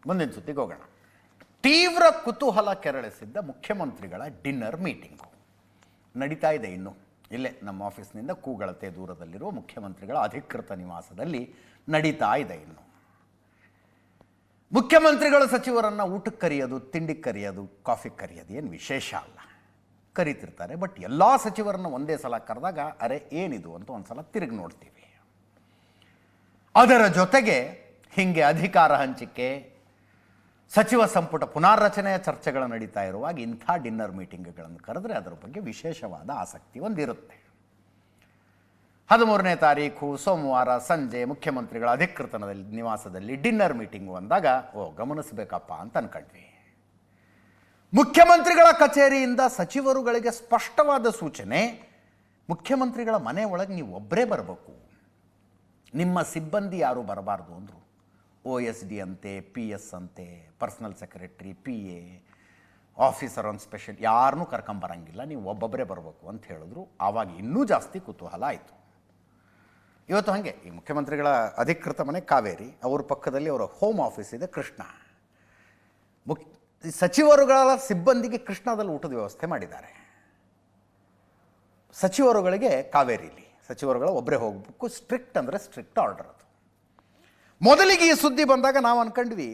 ಮುಂದಿನ ಸುದ್ದಿಗೆ ಹೋಗೋಣ. ತೀವ್ರ ಕುತೂಹಲ ಕೆರಳಿಸಿದ್ದ ಮುಖ್ಯಮಂತ್ರಿಗಳ ಡಿನ್ನರ್ ಮೀಟಿಂಗು ನಡೀತಾ ಇದೆ. ಇನ್ನು ಇಲ್ಲೇ ನಮ್ಮ ಆಫೀಸ್ನಿಂದ ಕೂಗಳತೆ ದೂರದಲ್ಲಿರುವ ಮುಖ್ಯಮಂತ್ರಿಗಳ ಅಧಿಕೃತ ನಿವಾಸದಲ್ಲಿ ನಡೀತಾ ಇದೆ. ಇನ್ನು ಮುಖ್ಯಮಂತ್ರಿಗಳು ಸಚಿವರನ್ನು ಊಟಕ್ಕೆ ಕರೆಯೋದು, ತಿಂಡಿಗೆ ಕರೆಯೋದು, ಕಾಫಿಗೆ ಕರೆಯೋದು ಏನು ವಿಶೇಷ ಅಲ್ಲ. ಕರೀತಿರ್ತಾರೆ. ಬಟ್ ಎಲ್ಲ ಸಚಿವರನ್ನು ಒಂದೇ ಸಲ ಕರೆದಾಗ ಅರೆ ಏನಿದು ಅಂತ ಒಂದು ಸಲ ತಿರುಗಿ ನೋಡ್ತೀವಿ. ಅದರ ಜೊತೆಗೆ ಹೀಗೆ ಅಧಿಕಾರ ಹಂಚಿಕೆ, ಸಚಿವ ಸಂಪುಟ ಪುನಾರಚನೆಯ ಚರ್ಚೆಗಳು ನಡೀತಾ ಇರುವಾಗ ಇಂಥ ಡಿನ್ನರ್ ಮೀಟಿಂಗ್ಗಳನ್ನು ಕರೆದ್ರೆ ಅದರ ಬಗ್ಗೆ ವಿಶೇಷವಾದ ಆಸಕ್ತಿ ಒಂದಿರುತ್ತೆ. 13ನೇ ತಾರೀಕು ಸೋಮವಾರ ಸಂಜೆ ಮುಖ್ಯಮಂತ್ರಿಗಳ ಅಧಿಕೃತ ನಿವಾಸದಲ್ಲಿ ಡಿನ್ನರ್ ಮೀಟಿಂಗು ಅಂದಾಗ ಗಮನಿಸಬೇಕಪ್ಪ ಅಂತ ಅನ್ಕೊಂಡ್ವಿ. ಮುಖ್ಯಮಂತ್ರಿಗಳ ಕಚೇರಿಯಿಂದ ಸಚಿವರುಗಳಿಗೆ ಸ್ಪಷ್ಟವಾದ ಸೂಚನೆ, ಮುಖ್ಯಮಂತ್ರಿಗಳ ಮನೆ ಒಳಗೆ ನೀವು ಒಬ್ಬರೇ ಬರಬೇಕು, ನಿಮ್ಮ ಸಿಬ್ಬಂದಿ ಯಾರು ಬರಬಾರ್ದು ಅಂದರು. OSD ಅಂತೆ, PS ಅಂತೆ, personal secretary, PA, officer on special ಯಾರನ್ನೂ ಕರ್ಕೊಂಬರಂಗಿಲ್ಲ, ನೀವು ಒಬ್ಬೊಬ್ಬರೇ ಬರಬೇಕು ಅಂತ ಹೇಳಿದ್ರು. ಆವಾಗ ಇನ್ನೂ ಜಾಸ್ತಿ ಕುತೂಹಲ ಆಯಿತು. ಇವತ್ತು ಹಾಗೆ ಈ ಮುಖ್ಯಮಂತ್ರಿಗಳ ಅಧಿಕೃತ ಮನೆ ಕಾವೇರಿ, ಅವ್ರ ಪಕ್ಕದಲ್ಲಿ ಅವರ ಹೋಮ್ ಆಫೀಸ್ ಇದೆ ಕೃಷ್ಣ. ಸಚಿವರುಗಳ ಸಿಬ್ಬಂದಿಗೆ ಕೃಷ್ಣದಲ್ಲಿ ಊಟದ ವ್ಯವಸ್ಥೆ ಮಾಡಿದ್ದಾರೆ. ಸಚಿವರುಗಳಿಗೆ ಕಾವೇರಿಲಿ, ಸಚಿವರುಗಳ ಒಬ್ಬರೇ ಹೋಗಬೇಕು. ಸ್ಟ್ರಿಕ್ಟ್ ಅಂದರೆ ಸ್ಟ್ರಿಕ್ಟ್ ಆರ್ಡರ್ ಅದು. ಮೊದಲಿಗೆ ಈ ಸುದ್ದಿ ಬಂದಾಗ ನಾವು ಅನ್ಕೊಂಡ್ವಿ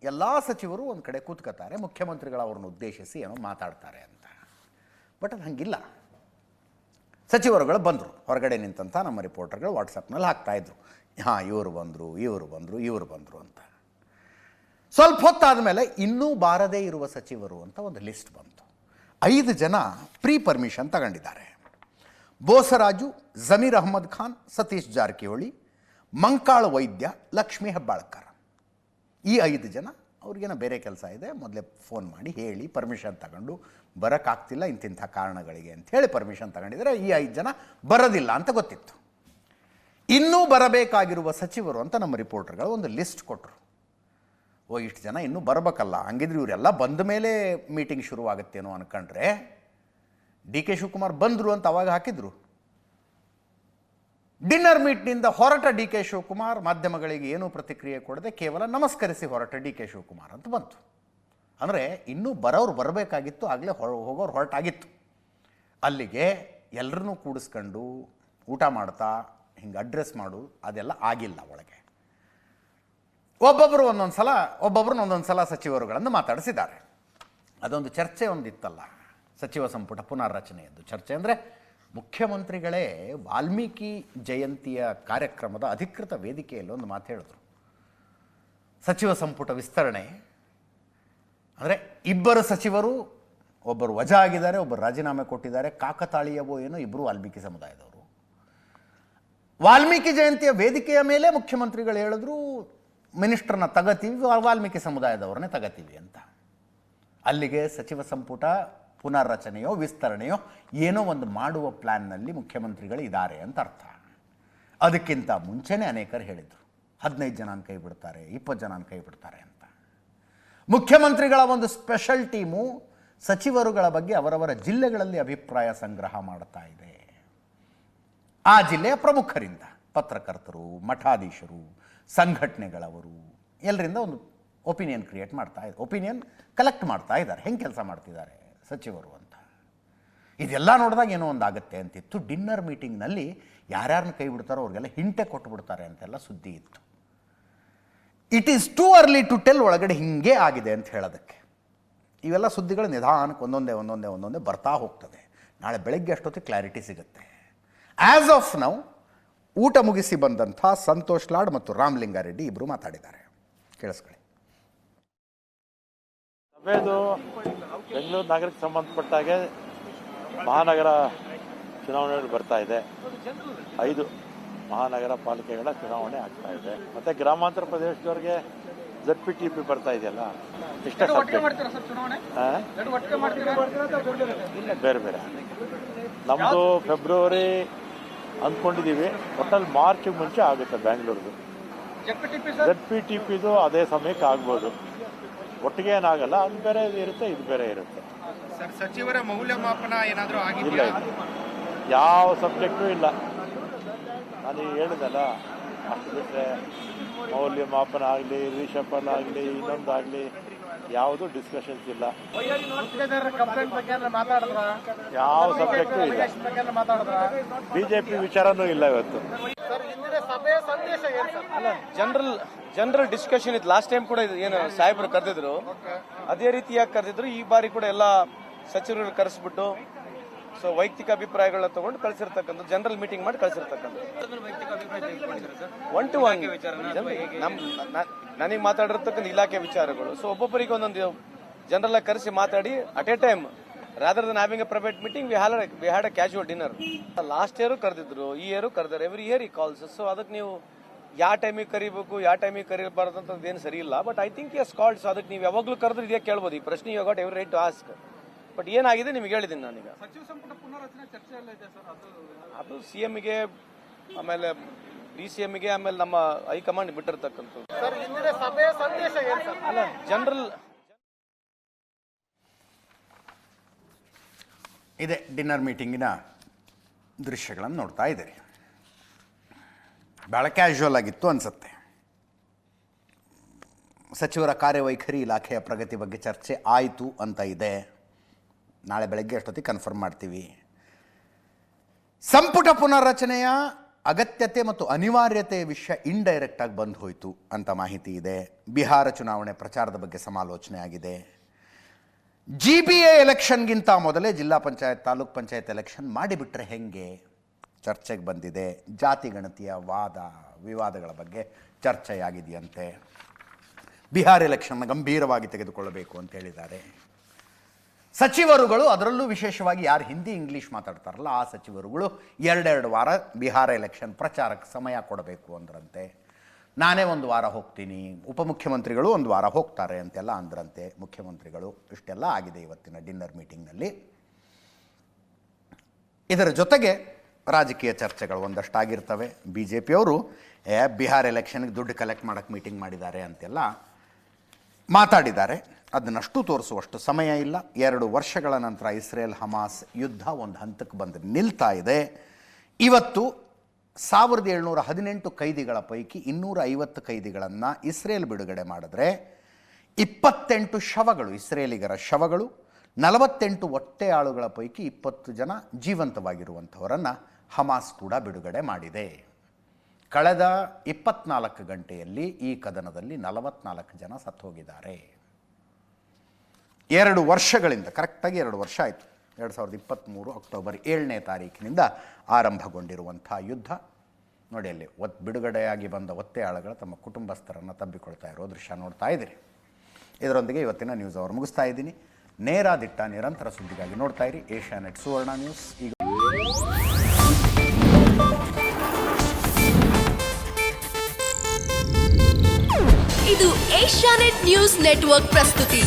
ಎಲ್ಲ ಸಚಿವರು ಒಂದು ಕಡೆ ಕೂತ್ಕೋತಾರೆ, ಮುಖ್ಯಮಂತ್ರಿಗಳು ಅವ್ರನ್ನ ಉದ್ದೇಶಿಸಿ ಏನೋ ಮಾತಾಡ್ತಾರೆ ಅಂತ. ಬಟ್ ಅದು ಹಂಗಿಲ್ಲ. ಸಚಿವರುಗಳು ಬಂದರು, ಹೊರಗಡೆ ನಿಂತಂಥ ನಮ್ಮ ರಿಪೋರ್ಟರ್ಗಳು ವಾಟ್ಸಪ್ನಲ್ಲಿ ಹಾಕ್ತಾಯಿದ್ರು, ಹಾಂ ಇವರು ಬಂದರು, ಇವರು ಬಂದರು, ಇವರು ಬಂದರು ಅಂತ. ಸ್ವಲ್ಪ ಹೊತ್ತಾದ ಮೇಲೆ ಇನ್ನೂ ಬಾರದೇ ಇರುವ ಸಚಿವರು ಅಂತ ಒಂದು ಲಿಸ್ಟ್ ಬಂತು. 5 ಜನ ಪ್ರೀ ಪರ್ಮಿಷನ್ ತಗೊಂಡಿದ್ದಾರೆ. ಬೋಸರಾಜು, ಜಮೀರ್ ಅಹ್ಮದ್ ಖಾನ್, ಸತೀಶ್ ಜಾರಕಿಹೊಳಿ, ಮಂಕಾಳ ವೈದ್ಯ, ಲಕ್ಷ್ಮೀ ಹೆಬ್ಬಾಳ್ಕರ್. ಈ 5 ಜನ ಅವ್ರಿಗೇನೋ ಬೇರೆ ಕೆಲಸ ಇದೆ, ಮೊದಲೇ ಫೋನ್ ಮಾಡಿ ಹೇಳಿ ಪರ್ಮಿಷನ್ ತಗೊಂಡು ಬರೋಕ್ಕಾಗ್ತಿಲ್ಲ ಇಂತಿಂಥ ಕಾರಣಗಳಿಗೆ ಅಂತ ಹೇಳಿ ಪರ್ಮಿಷನ್ ತಗೊಂಡಿದ್ದಾರೆ. ಈ 5 ಜನ ಬರೋದಿಲ್ಲ ಅಂತ ಗೊತ್ತಿತ್ತು. ಇನ್ನೂ ಬರಬೇಕಾಗಿರುವ ಸಚಿವರು ಅಂತ ನಮ್ಮ ರಿಪೋರ್ಟರ್ಗಳು ಒಂದು ಲಿಸ್ಟ್ ಕೊಟ್ಟರು. ಇಷ್ಟು ಜನ ಇನ್ನೂ ಬರಬೇಕಲ್ಲ, ಹಂಗಿದ್ರೆ ಇವರೆಲ್ಲ ಬಂದ ಮೇಲೆ ಮೀಟಿಂಗ್ ಶುರುವಾಗುತ್ತೇನೋ ಅನ್ಕೊಂಡ್ರೆ DK ಶಿವಕುಮಾರ್ ಬಂದರು ಅಂತ ಅವಾಗ ಹಾಕಿದ್ರು. ಡಿನ್ನರ್ ಮೀಟ್ನಿಂದ ಹೊರಟ DK ಶಿವಕುಮಾರ್ ಮಾಧ್ಯಮಗಳಿಗೆ ಏನೂ ಪ್ರತಿಕ್ರಿಯೆ ಕೊಡದೆ ಕೇವಲ ನಮಸ್ಕರಿಸಿ ಹೊರಟ DK ಶಿವಕುಮಾರ್ ಅಂತ ಬಂತು. ಅಂದರೆ ಇನ್ನೂ ಬರೋರು ಬರಬೇಕಾಗಿತ್ತು, ಆಗಲೇ ಹೋಗೋರು ಹೊರಟಾಗಿತ್ತು. ಅಲ್ಲಿಗೆ ಎಲ್ಲರನ್ನೂ ಕೂಡಿಸ್ಕೊಂಡು ಊಟ ಮಾಡ್ತಾ ಹಿಂಗೆ ಅಡ್ರೆಸ್ ಮಾಡು ಅದೆಲ್ಲ ಆಗಿಲ್ಲ. ಒಳಗೆ ಒಬ್ಬೊಬ್ಬರನ್ನ ಒಂದೊಂದು ಸಲ ಸಚಿವರುಗಳನ್ನು ಮಾತಾಡಿಸಿದ್ದಾರೆ. ಅದೊಂದು ಚರ್ಚೆ ಒಂದಿತ್ತಲ್ಲ, ಸಚಿವ ಸಂಪುಟ ಪುನಾರಚನೆಯದ್ದು ಚರ್ಚೆ. ಅಂದರೆ ಮುಖ್ಯಮಂತ್ರಿಗಳೇ ವಾಲ್ಮೀಕಿ ಜಯಂತಿಯ ಕಾರ್ಯಕ್ರಮದ ಅಧಿಕೃತ ವೇದಿಕೆಯಲ್ಲಿ ಒಂದು ಮಾತು ಹೇಳಿದ್ರು. ಸಚಿವ ಸಂಪುಟ ವಿಸ್ತರಣೆ ಅಂದರೆ 2 ಸಚಿವರು, ಒಬ್ಬರು ವಜಾ ಆಗಿದ್ದಾರೆ, ಒಬ್ಬರು ರಾಜೀನಾಮೆ ಕೊಟ್ಟಿದ್ದಾರೆ. ಕಾಕತಾಳೀಯವೋ ಏನೋ, ಇಬ್ಬರು ವಾಲ್ಮೀಕಿ ಸಮುದಾಯದವರು. ವಾಲ್ಮೀಕಿ ಜಯಂತಿಯ ವೇದಿಕೆಯ ಮೇಲೆ ಮುಖ್ಯಮಂತ್ರಿಗಳು ಹೇಳಿದ್ರು ಮಿನಿಸ್ಟ್ರನ್ನ ತಗತೀವಿ, ವಾಲ್ಮೀಕಿ ಸಮುದಾಯದವ್ರನ್ನೇ ತಗತೀವಿ ಅಂತ. ಅಲ್ಲಿಗೆ ಸಚಿವ ಸಂಪುಟ ಪುನರ್ರಚನೆಯೋ ವಿಸ್ತರಣೆಯೋ ಏನೋ ಒಂದು ಮಾಡುವ ಪ್ಲ್ಯಾನ್ನಲ್ಲಿ ಮುಖ್ಯಮಂತ್ರಿಗಳು ಇದ್ದಾರೆ ಅಂತ ಅರ್ಥ. ಅದಕ್ಕಿಂತ ಮುಂಚೆನೇ ಅನೇಕರು ಹೇಳಿದರು 15 ಜನನ ಕೈ ಬಿಡ್ತಾರೆ, 20 ಜನನ ಕೈ ಬಿಡ್ತಾರೆ ಅಂತ. ಮುಖ್ಯಮಂತ್ರಿಗಳ ಒಂದು ಸ್ಪೆಷಲ್ ಟೀಮು ಸಚಿವರುಗಳ ಬಗ್ಗೆ ಅವರವರ ಜಿಲ್ಲೆಗಳಲ್ಲಿ ಅಭಿಪ್ರಾಯ ಸಂಗ್ರಹ ಮಾಡ್ತಾ ಇದೆ. ಆ ಜಿಲ್ಲೆಯ ಪ್ರಮುಖರಿಂದ, ಪತ್ರಕರ್ತರು, ಮಠಾಧೀಶರು, ಸಂಘಟನೆಗಳವರು ಎಲ್ಲರಿಂದ ಒಂದು ಒಪಿನಿಯನ್ ಕ್ರಿಯೇಟ್ ಒಪಿನಿಯನ್ ಕಲೆಕ್ಟ್ ಮಾಡ್ತಾ ಇದ್ದಾರೆ, ಹೆಂಗೆ ಕೆಲಸ ಮಾಡ್ತಿದ್ದಾರೆ ಸಚಿವರು ಅಂತ. ಇದೆಲ್ಲ ನೋಡಿದಾಗ ಏನೋ ಒಂದು ಆಗುತ್ತೆ ಅಂತಿತ್ತು. ಡಿನ್ನರ್ ಮೀಟಿಂಗ್ನಲ್ಲಿ ಯಾರ್ಯಾರನ್ನ ಕೈ ಬಿಡ್ತಾರೋ ಅವ್ರಿಗೆಲ್ಲ ಹಿಂಟೆ ಕೊಟ್ಟುಬಿಡ್ತಾರೆ ಅಂತೆಲ್ಲ ಸುದ್ದಿ ಇತ್ತು. It is too early to tell ಒಳಗಡೆ ಹಿಂಗೆ ಆಗಿದೆ ಅಂತ ಹೇಳೋದಕ್ಕೆ. ಇವೆಲ್ಲ ಸುದ್ದಿಗಳು ನಿಧಾನಕ್ಕೆ ಒಂದೊಂದೇ ಬರ್ತಾ ಹೋಗ್ತದೆ. ನಾಳೆ ಬೆಳಗ್ಗೆ ಅಷ್ಟೊತ್ತಿಗೆ ಕ್ಲಾರಿಟಿ ಸಿಗುತ್ತೆ. ಆ್ಯಸ್ ಆಫ್ ನೌ ಊಟ ಮುಗಿಸಿ ಬಂದಂಥ ಸಂತೋಷ್ ಲಾಡ್ ಮತ್ತು ರಾಮಲಿಂಗಾರೆಡ್ಡಿ ಇಬ್ಬರು ಮಾತಾಡಿದ್ದಾರೆ, ಕೇಳಿಸ್ಕೊಳ್ಳಿ. ಸಭೆದು ಬೆಂಗಳೂರು ನಗರಕ್ಕೆ ಸಂಬಂಧಪಟ್ಟಾಗೆ ಮಹಾನಗರ ಚುನಾವಣೆಗಳು ಬರ್ತಾ ಇದೆ. 5 ಮಹಾನಗರ ಪಾಲಿಕೆಗಳ ಚುನಾವಣೆ ಆಗ್ತಾ ಇದೆ. ಮತ್ತು ಗ್ರಾಮಾಂತರ ಪ್ರದೇಶದವ್ರಿಗೆ ZPTP ಬರ್ತಾ ಇದೆಯಲ್ಲ, ಇಷ್ಟೇ ಬೇರೆ ಬೇರೆ. ನಮ್ಮದು ಫೆಬ್ರವರಿ ಅಂದ್ಕೊಂಡಿದ್ದೀವಿ, ಒಟ್ಟಲ್ಲಿ ಮಾರ್ಚ್ಗೆ ಮುಂಚೆ ಆಗುತ್ತೆ ಬ್ಯಾಂಗ್ಳೂರ್ದು. ZPTPದು ಅದೇ ಸಮಯಕ್ಕೆ ಆಗ್ಬೋದು, ಒಟ್ಟಿಗೆ ಏನಾಗಲ್ಲ. ಅದು ಬೇರೆ ಇರುತ್ತೆ, ಇದು ಬೇರೆ ಇರುತ್ತೆ. ಸಚಿವರ ಮೌಲ್ಯಮಾಪನ ಏನಾದರೂ ಇಲ್ಲ, ಯಾವ ಸಬ್ಜೆಕ್ಟು ಇಲ್ಲ. ನಾನು ಹೇಳಿದಲ್ಲ, ಅಷ್ಟು ಬಿಟ್ಟರೆ ಮೌಲ್ಯಮಾಪನ ಆಗಲಿ ರಿಷಫಲ್ ಆಗಲಿ ಇನ್ನೊಂದಾಗಲಿ ಯಾವುದು ಡಿಸ್ಕಷನ್ಸ್ ಇಲ್ಲ. ಯಾವ ಸಬ್ಜೆಕ್ಟು ಇಲ್ಲ. ಬಿಜೆಪಿ ವಿಚಾರನೂ ಇಲ್ಲ ಇವತ್ತು. ಜನರಲ್ ಡಿಸ್ಕಷನ್ ಇತ್ತು. ಲಾಸ್ಟ್ ಟೈಮ್ ಕೂಡ ಏನು ಸಾಹೇಬರು ಕರೆದಿದ್ರು, ಅದೇ ರೀತಿಯಾಗಿ ಕರೆದಿದ್ರು. ಈ ಬಾರಿ ಕೂಡ ಎಲ್ಲ ಸಚಿವರು ಕರೆಸ್ಬಿಟ್ಟು ಸೊ ವೈಯಕ್ತಿಕ ಅಭಿಪ್ರಾಯಗಳನ್ನ ತಗೊಂಡು ಕಳಿಸಿರ್ತಕ್ಕಂಥ ಜನರಲ್ ಮೀಟಿಂಗ್ ಮಾಡಿ ಕಳಿಸಿರ್ತಕ್ಕಂಥ 1-to-1 ನನಗೆ ಮಾತಾಡಿರ್ತಕ್ಕಂಥ ಇಲಾಖೆ ವಿಚಾರಗಳು. ಸೊ ಒಬ್ಬೊಬ್ಬರಿಗೆ ಒಂದೊಂದು ಜನರಲ್ ಆಗಿ ಕರೆಸಿ ಮಾತಾಡಿ at a time rather than having a private meeting we had a casual dinner. Last year ಕರೆದಿದ್ರು, ಈ ಇಯರ್ ಕರೆದಾರೆ. ಎವ್ರಿ ಇಯರ್ ಈ ಕಾಲ್ಸ್. ಸೊ ಅದಕ್ಕೆ ನೀವು ಯಾವ ಟೈಮಿಗೆ ಕರಿಬೇಕು, ಯಾವ ಟೈಮಿಗೆ ಕರಿಬಾರ್ದು ಅಂತ ಏನು ಸರಿ ಇಲ್ಲ. But I think as called. So ಅದಕ್ಕೆ ನೀವು ಯಾವಾಗಲೂ ಕರೆದ್ರೆ ಇದೇ ಕೇಳ್ಬೋದು. ಈ ಪ್ರಶ್ನೆ you got every right to ask. But ಏನಾಗಿದೆ ನಿಮ್ಗೆ ಹೇಳಿದ್ದೀನಿ ನಾನೀಗ. ಅದು CMಗೆ, ಆಮೇಲೆ DCMಗೆ, ಆಮೇಲೆ ನಮ್ಮ ಹೈಕಮಾಂಡ್ ಬಿಟ್ಟಿರ್ತಕ್ಕಂಥದ್ದು. ಅಲ್ಲ, ಜನರಲ್ ಇದೆ ಡಿನ್ನರ್ ಮೀಟಿಂಗಿನ ದೃಶ್ಯಗಳನ್ನು ನೋಡ್ತಾ ಇದ್ದೀರಿ. ಭಾಳ ಕ್ಯಾಶುವಲ್ ಆಗಿತ್ತು ಅನಿಸುತ್ತೆ. ಸಚಿವರ ಕಾರ್ಯವೈಖರಿ, ಇಲಾಖೆಯ ಪ್ರಗತಿ ಬಗ್ಗೆ ಚರ್ಚೆ ಆಯಿತು ಅಂತ ಇದೆ. ನಾಳೆ ಬೆಳಗ್ಗೆ ಅಷ್ಟೊತ್ತಿಗೆ ಕನ್ಫರ್ಮ್ ಮಾಡ್ತೀವಿ. ಸಂಪುಟ ಪುನರ್ರಚನೆಯ ಅಗತ್ಯತೆ ಮತ್ತು ಅನಿವಾರ್ಯತೆಯ ವಿಷಯ ಇಂಡೈರೆಕ್ಟಾಗಿ ಬಂದು ಹೋಯಿತು ಅಂತ ಮಾಹಿತಿ ಇದೆ. ಬಿಹಾರ ಚುನಾವಣೆ ಪ್ರಚಾರದ ಬಗ್ಗೆ ಸಮಾಲೋಚನೆ ಆಗಿದೆ. GBA ಎಲೆಕ್ಷನ್ಗಿಂತ ಮೊದಲೇ ಜಿಲ್ಲಾ ಪಂಚಾಯತ್, ತಾಲೂಕ್ ಪಂಚಾಯತ್ ಎಲೆಕ್ಷನ್ ಮಾಡಿಬಿಟ್ರೆ ಹೆಂಗೆ ಚರ್ಚೆಗೆ ಬಂದಿದೆ. ಜಾತಿ ಗಣತಿಯ ವಿವಾದಗಳ ಬಗ್ಗೆ ಚರ್ಚೆಯಾಗಿದೆಯಂತೆ. ಬಿಹಾರ್ ಎಲೆಕ್ಷನ್ನ ಗಂಭೀರವಾಗಿ ತೆಗೆದುಕೊಳ್ಳಬೇಕು ಅಂತ ಹೇಳಿದ್ದಾರೆ ಸಚಿವರುಗಳು. ಅದರಲ್ಲೂ ವಿಶೇಷವಾಗಿ ಯಾರು ಹಿಂದಿ ಇಂಗ್ಲೀಷ್ ಮಾತಾಡ್ತಾರಲ್ಲ ಆ ಸಚಿವರುಗಳು 2 ವಾರ ಬಿಹಾರ ಎಲೆಕ್ಷನ್ ಪ್ರಚಾರಕ್ಕೆ ಸಮಯ ಕೊಡಬೇಕು ಅಂದ್ರಂತೆ. ನಾನೇ 1 ವಾರ ಹೋಗ್ತೀನಿ, ಉಪಮುಖ್ಯಮಂತ್ರಿಗಳು 1 ವಾರ ಹೋಗ್ತಾರೆ ಅಂತೆಲ್ಲ ಅಂದ್ರಂತೆ ಮುಖ್ಯಮಂತ್ರಿಗಳು. ಇಷ್ಟೆಲ್ಲ ಆಗಿದೆ ಇವತ್ತಿನ ಡಿನ್ನರ್ ಮೀಟಿಂಗ್ನಲ್ಲಿ. ಇದರ ಜೊತೆಗೆ ರಾಜಕೀಯ ಚರ್ಚೆಗಳು ಒಂದಷ್ಟಾಗಿರ್ತವೆ. BJPಯವರು ಬಿಹಾರ್ ಎಲೆಕ್ಷನ್ಗೆ ದುಡ್ಡು ಕಲೆಕ್ಟ್ ಮಾಡೋಕ್ಕೆ ಮೀಟಿಂಗ್ ಮಾಡಿದ್ದಾರೆ ಅಂತೆಲ್ಲ ಮಾತಾಡಿದ್ದಾರೆ. ಅದನ್ನಷ್ಟು ತೋರಿಸುವಷ್ಟು ಸಮಯ ಇಲ್ಲ. 2 ವರ್ಷಗಳ ನಂತರ ಇಸ್ರೇಲ್ ಹಮಾಸ್ ಯುದ್ಧ ಒಂದು ಹಂತಕ್ಕೆ ಬಂದು ನಿಲ್ತಾ ಇದೆ. ಇವತ್ತು 1718 ಕೈದಿಗಳ ಪೈಕಿ 250 ಕೈದಿಗಳನ್ನು ಇಸ್ರೇಲ್ ಬಿಡುಗಡೆ ಮಾಡಿದ್ರೆ 28 ಶವಗಳು, ಇಸ್ರೇಲಿಗರ ಶವಗಳು, 48 ಒಟ್ಟೆಯಾಳುಗಳ ಪೈಕಿ 20 ಜನ ಜೀವಂತವಾಗಿರುವಂಥವರನ್ನು ಹಮಾಸ್ ಕೂಡ ಬಿಡುಗಡೆ ಮಾಡಿದೆ. ಕಳೆದ 24 ಗಂಟೆಯಲ್ಲಿ ಈ ಕದನದಲ್ಲಿ 44 ಜನ ಸತ್ತು ಹೋಗಿದ್ದಾರೆ. 2 ವರ್ಷಗಳಿಂದ, ಕರೆಕ್ಟಾಗಿ 2 ವರ್ಷ ಆಯಿತು. 2023 ಅಕ್ಟೋಬರ್ 7ನೇ ತಾರೀಕಿನಿಂದ ಆರಂಭಗೊಂಡಿರುವಂಥ ಯುದ್ಧ ನೋಡಿ. ಅಲ್ಲಿ ಬಿಡುಗಡೆಯಾಗಿ ಬಂದ ಒತ್ತೆಯಾಳುಗಳು ತಮ್ಮ ಕುಟುಂಬಸ್ಥರನ್ನು ತಬ್ಬಿಕೊಳ್ತಾ ಇರೋ ದೃಶ್ಯ ನೋಡ್ತಾ ಇದ್ದೀರಿ. ಇದರೊಂದಿಗೆ ಇವತ್ತಿನ ನ್ಯೂಸ್ ಅವರ್ ಮುಗಿಸ್ತಾ ಇದ್ದೀನಿ. ನೇರ ದಿಟ್ಟ ನಿರಂತರ ಸುದ್ದಿಗಾಗಿ ನೋಡ್ತಾ ಇರಿ ಏಷ್ಯಾನೆಟ್ ಸುವರ್ಣ ನ್ಯೂಸ್. ಈಗ ಇದು ಏಷ್ಯಾನೆಟ್ ನ್ಯೂಸ್ ನೆಟ್ವರ್ಕ್ ಪ್ರಸ್ತುತಿ.